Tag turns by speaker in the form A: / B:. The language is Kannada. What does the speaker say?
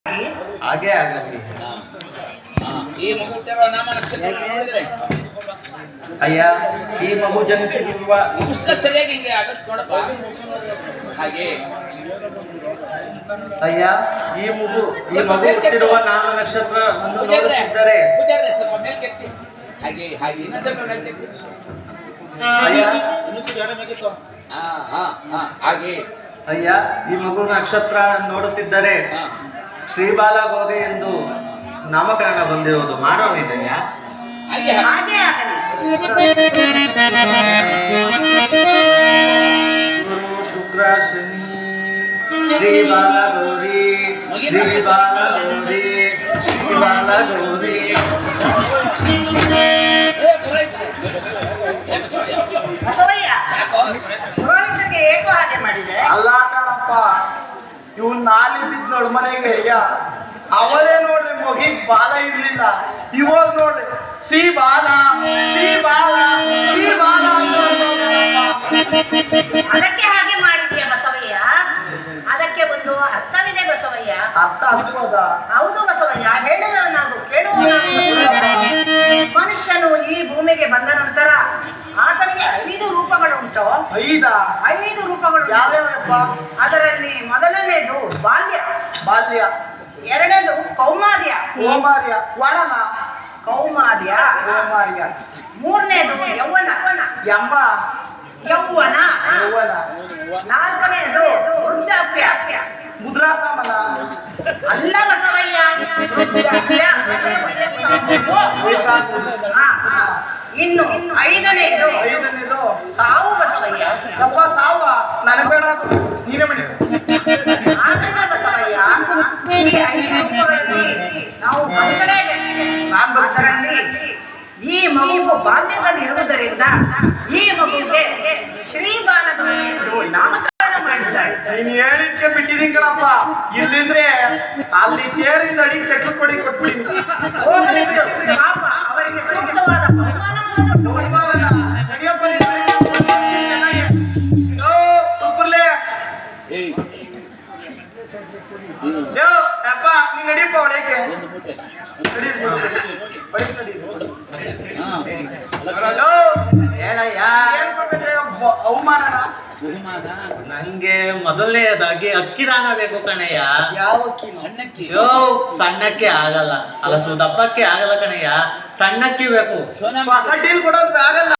A: ಹಾಗೆ ಆಗಲಿ.
B: ಈ ಮಗು ಹುಟ್ಟಿರುವ ನಾಮ ನಕ್ಷತ್ರ ನೋಡಿದ್ರೆ
A: ಅಯ್ಯ, ಈ ಮಗು ಜನಿಸಿರುವ
B: ಸರಿಯಾಗಿ ಹಿಂಗೆ ಆಗಸ್ಟ್ ನೋಡಪ್ಪ. ಹಾಗೆ
A: ಅಯ್ಯ, ಈ ಮಗು ಹುಟ್ಟಿರುವ ನಾಮ ನಕ್ಷತ್ರ ನೋಡುತ್ತಿದ್ದರೆ
B: ಸ್ವಲ್ಪ ಮೇಲ್ಕೆತ್ತಿ. ಹಾಗೆ ಹಾಗೆ ಇನ್ನೊಂದು ಸ್ವಲ್ಪ ಮೇಲ್ಕೆತ್ತಿ.
A: ಅಯ್ಯ,
B: ಹಾಗೆ
A: ಅಯ್ಯ, ಈ ಮಗು ನಕ್ಷತ್ರ ನೋಡುತ್ತಿದ್ದರೆ ಶ್ರೀಬಾಲ ಗೌರಿ ಎಂದು ನಾಮಕರಣ ಬಂದಿರುವುದು ಮಾಡೋಣಿದೆಯ?
B: ಹಾಗೆ ಹಾಗೆ
A: ಗುರು ಶುಕ್ರ ಶನಿ ಶ್ರೀಬಾಲ ಗೌರಿ ಶ್ರೀಬಾಲ ಗೌರಿ ಶ್ರೀಬಾಲ ಗೌರಿ.
C: ಅಲ್ಲ ಕಣಪ್ಪ, ಇವನ್ ನಾಲಿ ಬಿದ್ದು ನೋಡ್ ಮನೆಗೆ. ಅವರೇ ನೋಡ್ರಿ ಮಗಿಗ್ ಬಾಲ ಇರ್ಲಿಲ್ಲ, ಇವಾಗ ನೋಡ್ರಿ ಶ್ರೀ ಬಾಲ ಶ್ರೀ ಬಾಲ ಶ್ರೀ ಬಾಲ.
D: ಅದಕ್ಕೆ ಹಾಗೆ ಮಾಡಿದೀಯ ಬಸವಯ್ಯ. ಅದಕ್ಕೆ ಒಂದು ಅರ್ಥವಿದೆ ಬಸವಯ್ಯ.
C: ಅರ್ಥ ಆಗ್ಬೋದ?
D: ಹೌದು ಬಸವಯ್ಯ, ಹೇಳುವವನಾಗು ಕೇಳುವವನಾಗು ಬಸವಯ್ಯ. ಮನುಷ್ಯನು ಈ ಭೂಮಿಗೆ ಬಂದ ನಂತರ ಆತನಿಗೆ 5 ರೂಪಗಳುಂಟು. 5 ರೂಪಗಳು
C: ಯಾವ್ಯಾವಪ್ಪ?
D: ಅದರಲ್ಲಿ ಮೊದಲನೇದು ಬಾಲ್ಯ,
C: ಬಾಲ್ಯ.
D: ಎರಡನೇದು ಕೌಮಾರ್ಯ,
C: ಕೋಮಾರ್ಯ, ವಣನ
D: ಕೌಮಾರ್ಯ.
C: ಕೋಮಾರ್ಯ.
D: ಮೂರನೇದು ಯೌವನ,
C: ಯಮ್ಮ
D: ಯೌವನ.
C: ಯೌವನ.
D: ನಾಲ್ಕನೇದು ವೃದ್ಧಾಪ್ಯ.
C: ಮುದ್ರಾಸಮನ.
D: ಅಲ್ಲ ಬಸವಯ್ಯ, ವೃದ್ಧಾಪ್ಯ ಅಂದ್ರೆ ವಯಸ್ಸಾಗುವುದು. ಇನ್ನು ಐದನೇದು
C: ಐದನೇದು
D: ಸಾವು ಬಸವಯ್ಯ.
C: ಯಪ್ಪ ಸಾವ ನನಗೆ ಬೇಡ, ಅದು ನೀವೇ ಮಾಡಿ.
D: ಆಗಲ್ಲ ಬಸವಯ್ಯ, ಈ 5 ರೂಪಗಳಲ್ಲಿ ನಾವು ಬದುಕಲೇಬೇಕು. ಅದರಲ್ಲಿ ಈ ಮಗು ಬಾಲ್ಯದಲ್ಲಿ ಇರುವುದರಿಂದ ಈ ಮಗುವಿಗೆ ಶ್ರೀಬಾಲಗೌರಿ ಎಂದು ನಾಮಕರಣ ಮಾಡಿದ್ದಾರೆ.
C: ನೀನ್ ಹೇಳಿದ್ಕೆ ಬಿಟ್ಟಿದೀನಿ ಕಣಪ್ಪ, ಇಲ್ಲಿದ್ರೆ ಅಲ್ಲಿ ತೇರಿಂದ ಅಡಿ ಚಕ್ರ ಕೊಡಿ ಕೊಟ್ಬಿಡಿ.
D: ಹೋಗಲಿ ಬಿಡು, ಪಾಪ ಅವರಿಗೆ ಸೂಕ್ತವಾದ ಬಹುಮಾನವನ್ನು ಕೊಟ್ಟು
C: ನಡಿಯಪ್ಪ ಸೂಪರ್ಲೆ. ಅಪ್ಪ ನೀನ್ ನಡಿಯಪ್ಪ ಒಳಗೆ.
A: ಹೇಳಯ್ಯ,
C: ಏನ್ ಕೊಡ್ಬೇಕು ಅವಮಾನನ?
A: ನಂಗೆ ಮೊದಲನೇದಾಗಿ ಅಕ್ಕಿ ದಾನ ಬೇಕು ಕಣಯ್ಯ.
C: ಯಾವ ಅಕ್ಕಿನೋ?
B: ಸಣ್ಣಕ್ಕಿ.
A: ಯೋ, ಸಣ್ಣಕ್ಕೆ ಆಗಲ್ಲ, ಅಲ್ಲ ದಪ್ಪಕ್ಕೆ ಆಗಲ್ಲ ಕಣಯ್ಯ, ಸಣ್ಣಕ್ಕಿ ಬೇಕು.
C: ಹೊಸ ಡೀಲ್ ಕೊಡೋದು ಆಗಲ್ಲ.